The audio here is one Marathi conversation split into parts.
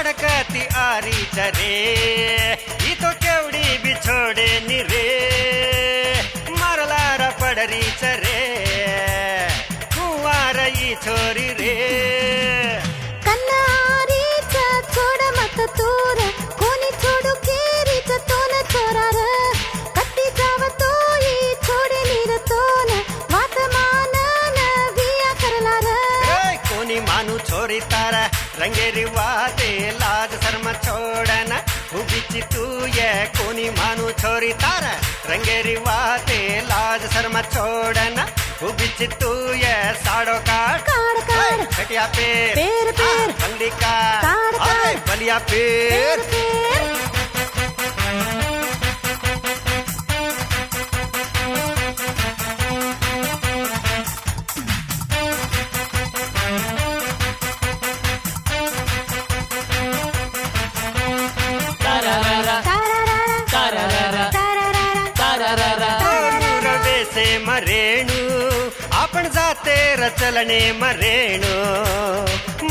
धडकती आरीच रे ही तो केवढी बिछोडे नि रे मारला र पडरीच रे कुवार ही छोरी रे कन्नारीच छोड मत तूर कोणी छोडू केरीच तोन चोरार कट्टी जाव तोई छोडे नीर तोन वात मानन विया करलार कोणी मानू छोरी तारा रंगेरी वाते लाज शर्म छोड़ना उबिची तू ये कोणी मानू छोरी तारा रंगेरी वाते लाज शर्म छोड़ना उबिची तू ये साड़ो काट काड़ काड़ खटिया पेर पेर पेर बंदी का काड़ काड़ बलिया पेर पेर से मरेणू आपण जाते रचलने मरेणू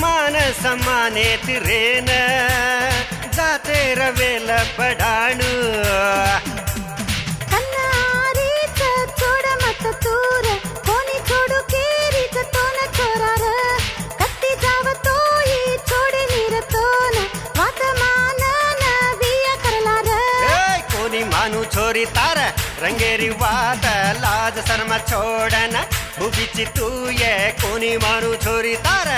मान समाने तिरेन जाते रवेल पडाणू कन्नारीच छोड मत तूर कोणी छोडू केरीच तोन चोरार कट्टी जाव तोई छोडे नीर तोन वात मानन विया करलार कोणी मानू छोरी तार रंगेरी वात लाज शर्म छोड़ना उबिची तू ये कोणी मानू छोरी तार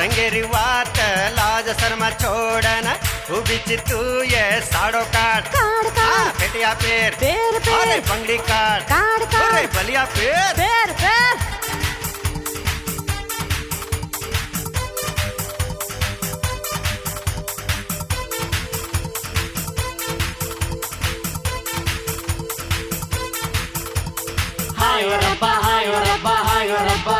रंगेरी वात लाज शर्म छोड़ना उबिची तू ये साड़ो काट काड़ काड़ फेटिया पेर पेर पेर अरे बंगड़ी काट काड़ काड़ अरे बलिया पेर पेर पेर हाय रब्बा हाय रब्बा हाय रब्बा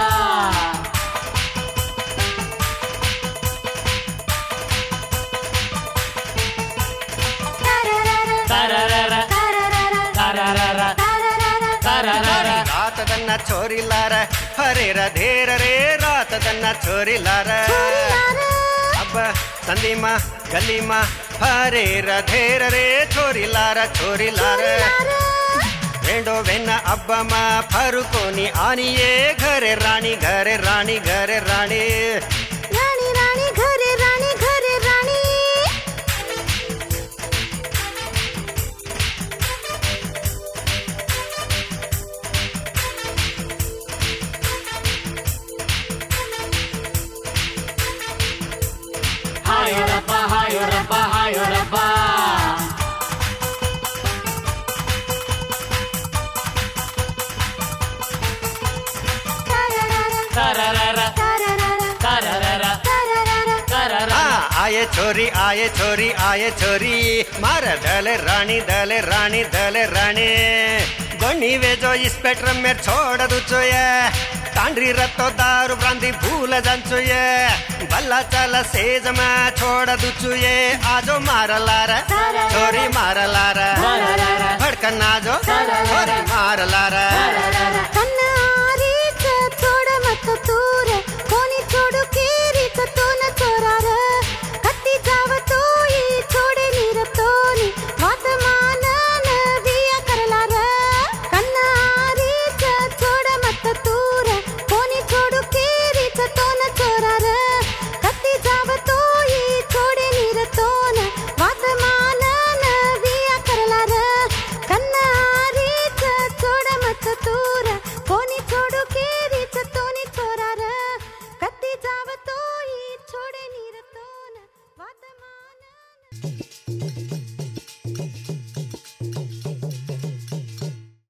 रात दन्ना छोरी लार हरे ढेर रे रात दन्ना छोरी लार अब संदी माँ गली माँ हरे ढेर रे छोरी लार भेंडो भेन अब्बमा फरुकोनी आनिये घरे राणी घरे राणी घरे राणी राणी राणी घरे राणी घरे राणी हाय रब्बा हाय रब्बा हाय रब्बा आये छोरी आये छोरी मार दल रानी गणी वे जो स्पेक्ट्रम में छोड़ दुचो ये तांड्री रतो दारू ब्रांदी भूल जांचो ये बल्ला चल सेज में छोड़ दुचो ये आजो मार लार छोरी मार लार भड़कन आजो छोरी मार लार कन्नारीच छोड मत तूर कोणी छोडू केरीच तोन चोरार